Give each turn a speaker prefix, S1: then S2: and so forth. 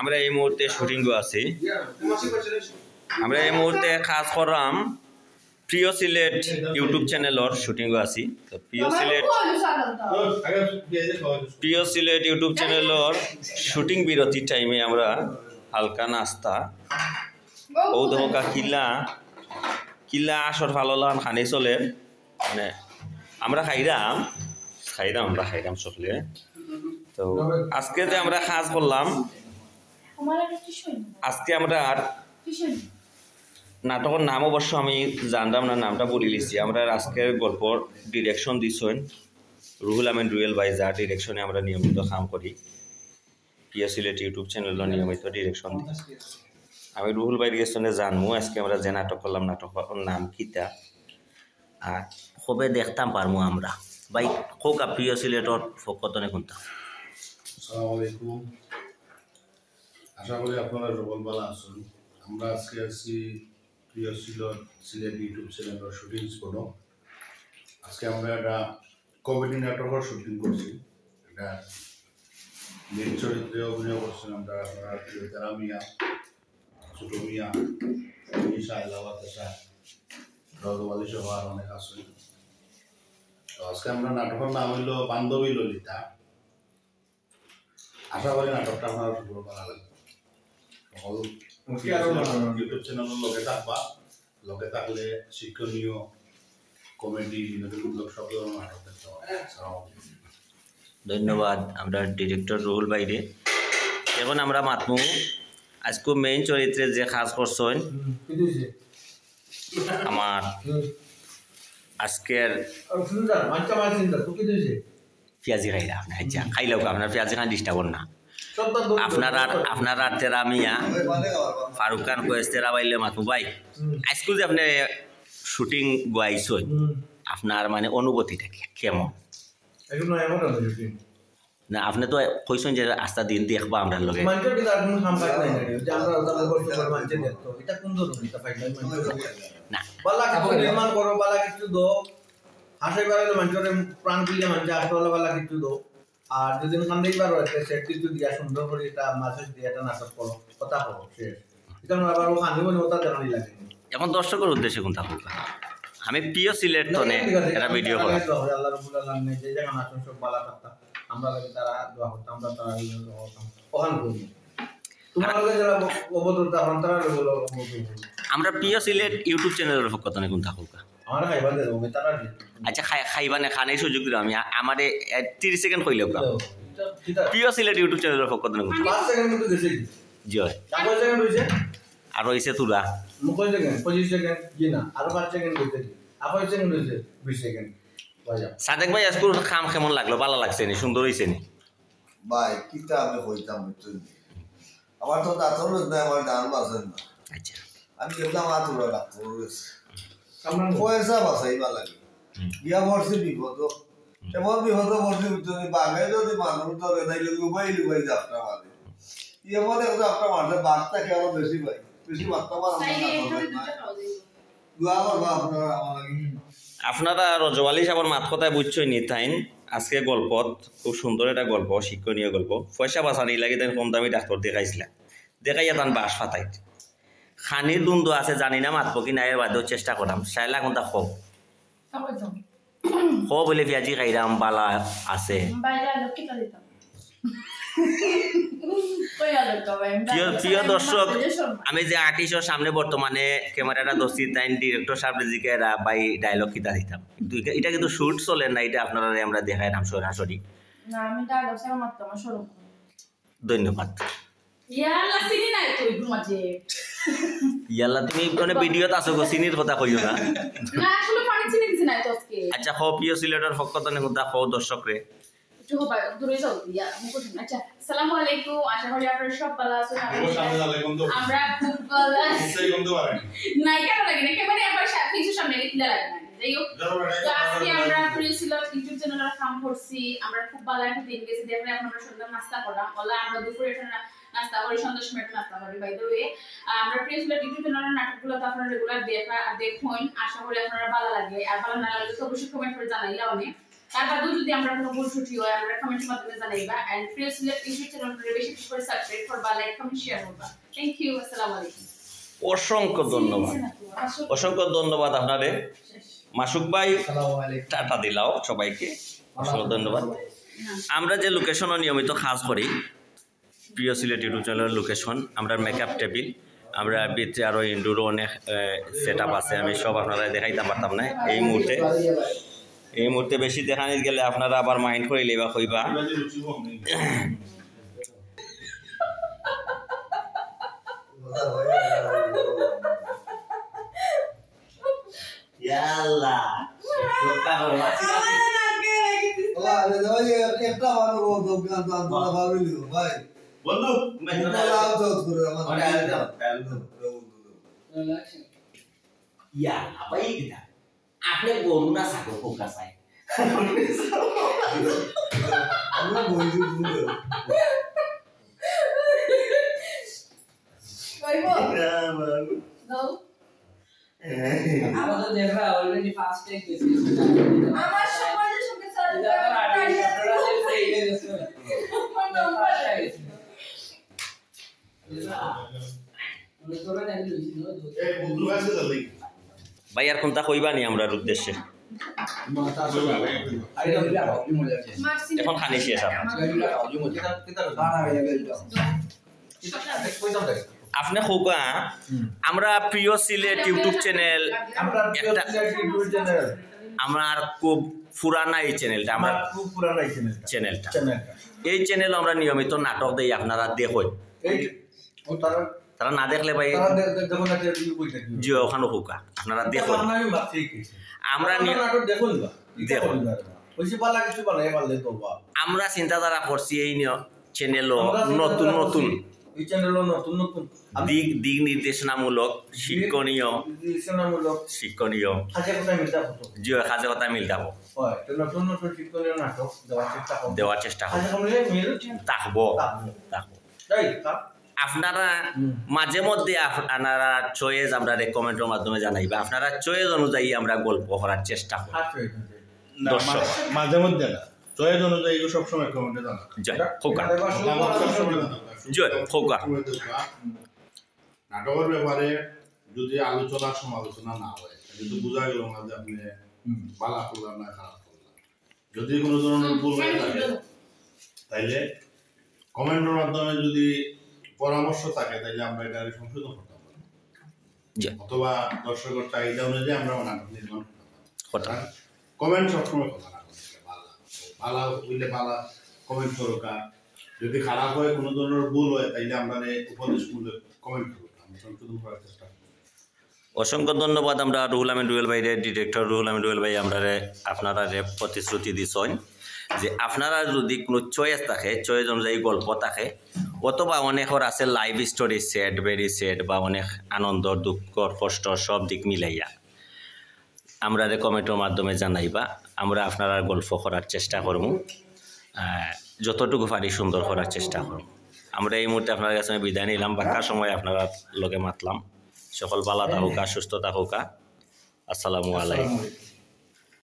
S1: আমরা এই মুহূর্তে শুটিংও আছি। আমরা এই মুহূর্তে কাজ করলাম প্রিয় সিলেট ইউটিউব চ্যানেলের শুটিংও আছি। তো প্রিয় সিলেট ইউটিউব চ্যানেলের শুটিং বিরতির টাইমে আমরা হালকা নাস্তা ও দহকা কিলা আসর ভালো লাগান খানি চলে মানে আমরা খাইরাম সকলে। তো আজকে যে আমরা কাজ করলাম, আজকে আমরা আর নাটকের নাম অবশ্য আমি জানলাম না, নামটা বলে লিছি। আমরা আজকের গল্পর ডিরেকশন দিছেন রুহুল আমিন রুয়েল ভাই, যার ডিরেকশনে আমরা নিয়মিত কাম করি। প্রিয় সিলেট ইউটিউব চ্যানেলের নিয়মিত ডিরেকশন দিই আমি রুহুল ভাইয়ের গেছনে জানবো। আজকে আমরা যে নাটক করলাম, নাটকের নাম কিতা আর কবে দেখতাম পারবো আমরা ভাই কোকা প্রিয় সিলেটর ফকতনে কোনটা।
S2: আসসালামু আলাইকুম, আশা করি আপনারা সকল ভালো আছেন। আমরা আজকে আছি প্রিয় সিলেট ইউটিউব চ্যানেলের শুটিং স্পটে। আজকে আমরা একটা কমেডি নাটকের শুটিং করছি। এটা মেন চরিত্রে অভিনয় করছেন আমরা আপনার প্রিয় তারা মিয়া, ছোট মিয়া, ঈশা, লাওয়াতেশা, রজওয়ালি সহ আর অনেক আছে। তো আজকে আমরা নাটকের নাম হইল বান্ধবী ললিতা। আশা করি নাটকটা আপনার ভালো লাগবে। ইউটিউব চ্যানেলের লগে থাকলে শিক্ষণীয় কমেডি বিনোদনমূলক সব ধরনের নাটক দেখতে পাবেন।
S1: ধন্যবাদ আমরা ডিরেক্টর রুহুল ভাইরে। এখন আমরা মাতমু আজকে মেইন চরিত্রে যে কাজ করছেন আমার আজকের পেঁয়াজি খাইলা আচ্ছা খাইলেও আপনার পেঁয়াজি খান ডিস্টার্ব না। আপনারা তেরা মিয়া ফারুক খান কয়েস তেরা বাইলে মাতমু ভাই আজকে যে আপনি শুটিং গাইছেন আপনার মানে অনুভূতিটা কেমন? না আপনি তো কইছেন যে আস্থা দিন দেখবা আমরা লগে না
S3: বালা কিছু নির্মাণ করো, বালা কিছু দো হাসে বাড়াইলে মানুষের প্রাণ দিলে মানুষ আসলে বালা কিছু দো। আর যদি কান্দেই পারো সেট কিছু দিয়া সুন্দর করে এটা মাসেজ দিয়ে একটা নাটক করো, কথা করো শেষ। এটা আবার কান্দিব না, ওটা জানাই লাগে।
S1: এখন দর্শকের উদ্দেশ্যে কোনটা হোক আমি প্রিয় সিলেট তনে এটা ভিডিও করা
S3: আল্লাহ রাব্বুল আলামিন যে জায়গা নাটক সব বালা কথা আমরা লাগে তারা দোয়া করতাম, আমরা তারা ওখান করি। তোমার লগে যারা অবদরতা তারা বলো
S1: আমরা প্রিয় সিলেট ইউটিউব চ্যানেলের পক্ষ থেকে কোনটা হোক
S3: আমরা খাইবা দেব তারা।
S1: আচ্ছা খাইবা না খানের সুযোগ দিলাম আমি আমারে 30 সেকেন্ড কইলেও প্রিয় সিলেট ইউটিউব চ্যানেলের পক্ষ থেকে
S3: 5 সেকেন্ড মতো গেছে
S1: জয়
S3: 5 সেকেন্ড হইছে
S1: আর হইছে তুরা
S3: 30 সেকেন্ড 25 সেকেন্ড জি না আর 5 সেকেন্ড হইছে 5 সেকেন্ড হইছে 20 সেকেন্ড বাজা।
S1: সাদেক ভাই আজকে কাম কেমন লাগলো? ভালো লাগছে নি? সুন্দর হইছে নি?
S4: ভাই কিতা আমি কইতাম বুঝছেন, আমার তো দাঁতর না, আমার গান বাজেন না।
S1: আচ্ছা
S4: আমি গেলাম আতুরা ডাক্তার হয়েছে পয়সা বাঁচাইবা লাগে বিয়া বর্ষে বিপদ এমন বিপদ বর্ষে ভিতরে বাঘে যদি মানুষ ধরে তাইলে লুবাই যাত্রা মানে এমন একটা যাত্রা মারতে বাঘটা কেন বেশি ভাই বেশি বার্তা
S1: আপনারা রজওয়ালি সাহেবের মাত কথায় বুঝছই নি তাইন আজকে গল্পত খুব সুন্দর একটা গল্প, শিক্ষণীয় গল্প। পয়সা বাঁচানি লাগে তাই কম দামি ডাক্তার দেখাইছিলাম, দেখাইয়া তান বাস ফাটাই খানির দ্বন্দ্ব আছে জানি না মাতব কি না, এর বাদেও চেষ্টা করাম সাইলা কোনটা খব বলে পেঁয়াজি খাইরাম বালা আছে। প্রিয় দর্শক, আমি যে আর্টিস্টের সামনে বর্তমানে ক্যামেরাটা ধরছি তাই ডিরেক্টর সাহেব জিকেরা বাই ডায়লগ কিতা দিতাম, কিন্তু এটা কিন্তু শুট চলে না, এটা আপনারা আমরা দেখাইলাম সরাসরি। ধন্যবাদ। ইয়াল্লা তুমি মানে ভিডিওত আছো গো, চিনির কথা কইও না। আচ্ছা খ প্রিয় সিলেটের পক্ষ থেকে কোনটা খ দর্শক রে
S5: আসসালামু আলাইকুম, আশা করি আপনারা সব ভালো আছেন। আমরা খুব ভালো আছি। নাই কেন লাগে না ক্যামেরা আবার কিছু সামনে লিখলে লাগে না। যাই হোক তো আজকে আমরা প্রিয় সিলেট ইউটিউব চ্যানেলের কাম করছি। আমরা খুব ভালো একটা দিন গেছে, দেখলে এখন আমরা সন্ধ্যা নাস্তা করলাম। ওলা আমরা দুপুরে এটা নাস্তা করি, সন্ধ্যার সময় একটা নাস্তা করি। বাই দ্য ওয়ে আমরা প্রিয় সিলেট ইউটিউব চ্যানেলের নাটকগুলো তো আপনারা রেগুলার দেখুন। আশা করি আপনারা ভালো লাগে, আর ভালো না লাগলে তো অবশ্যই কমেন্ট করে জানাইলে অনেক। তারপরেও যদি আমরা কোনো ভুল ত্রুটি হয় আমরা কমেন্টের মাধ্যমে জানাইবা এন্ড প্রিয় সিলেট ইউটিউব চ্যানেলটা বেশি বেশি করে সাবস্ক্রাইব করবা লাইক কমেন্ট শেয়ার করবা থ্যাংক ইউ আসসালামু আলাইকুম
S1: অসংখ্য ধন্যবাদ আপনাদের মাসুক ভাই টাটা দিলাও সবাইকে অসংখ্য ধন্যবাদ আমরা যে লোকেশনও নিয়মিত কাজ করি প্রিয় সিলেট ইউটিউব চ্যানেলের লোকেশন আমরা মেকআপ টেবিল আমরা ভিতরে আরও ইনডোরও অনেক সেট আপ আছে আমি সব আপনারা দেখাইতে পারতাম না এই মুহূর্তে বেশি দেখানি গেলে আপনারা আবার মাইন্ড করিলে বা কইবা
S6: apa ini kita? Aku guna satu buka saya.
S4: আমরা বইছি বুঝলো
S5: কইবো নো
S7: আমরা তো দেখরা অলরেডি ফার্স্ট টেক দিছি
S5: আমার সমাজের সঙ্গে চলে
S1: ভাই আর কোনটা কইবা নি আমরার উদ্দেশ্যে এখন খানি শেষ আপনি খোকা আমরা প্রিয় সিলেট ইউটিউব চ্যানেল আমার খুব পুরানা এই চ্যানেলটা আমার
S3: খুব পুরানা এই
S1: চ্যানেলটা এই চ্যানেল আমরা নিয়মিত নাটক দেই আপনারা দেখুন তারা না দেখলে ভাই জি ওখানে হোকা আপনারা দেখুন আমরা আমরা চিন্তাধারা করছি এই চ্যানেলও নতুন নতুন দিক নির্দেশনামূলক শিক্ষণীয় জি কাজে কথা মিল যাবো দেওয়ার চেষ্টা থাকবো আপনারা মাঝে মধ্যে আপনারা চয়েস আমরা কমেন্টের মাধ্যমে জানাইবা আপনারা চয়েস অনুযায়ী আমরা গল্প করার চেষ্টা করি দর্শক
S2: মাঝে মধ্যে না চয়েস অনুযায়ী সব সময় কমেন্টে জানা
S1: জয় খোকা জয় খোকা
S2: নাটকের ব্যাপারে যদি আলোচনা সমালোচনা না হয় কিন্তু বোঝা গেল না যে আপনি ভালো করলাম না খারাপ করলাম যদি কোনো ধরনের ভুল হয়ে থাকে তাইলে কমেন্টের মাধ্যমে যদি পরামর্শ থাকে তাহলে আমরা এটা সংশোধন করতে পারি অথবা দর্শকের চাহিদা অনুযায়ী আমরা নাটক নির্মাণ করতে পারি কমেন্ট সবসময় কথা না ভালো হইলে ভালো কমেন্ট করোকা যদি খারাপ হয় কোনো ধরনের ভুল হয় তাইলে আমরা উপদেশমূলক কমেন্ট করবো আমরা সংশোধন করার চেষ্টা করব
S1: অসংখ্য ধন্যবাদ আমরা রুহুল আমিন রুয়েল ভাই ডিরেক্টর রুহুল আমিন রুয়েল ভাই আমরা আপনারা প্রতিশ্রুতি দিছেন যে আপনারা যদি কোনো চয়েস থাকে চয়েস অনুযায়ী গল্প থাকে অথবা অনেকের আছে live story set very set বা অনেক আনন্দ দুঃখ কষ্ট সব দিক মিলাইয়া আমরা কমেন্টের মাধ্যমে জানাইবা আমরা আপনারা গল্প করার চেষ্টা করব যতটুকু পারি সুন্দর করার চেষ্টা করব আমরা এই মুহূর্তে আপনার কাছে বিদায় নিলাম বাকার সময় আপনারা লগে মাতলাম সকল ভালো থাকুকা সুস্থ থাকুকা আসসালামু আলাইকুম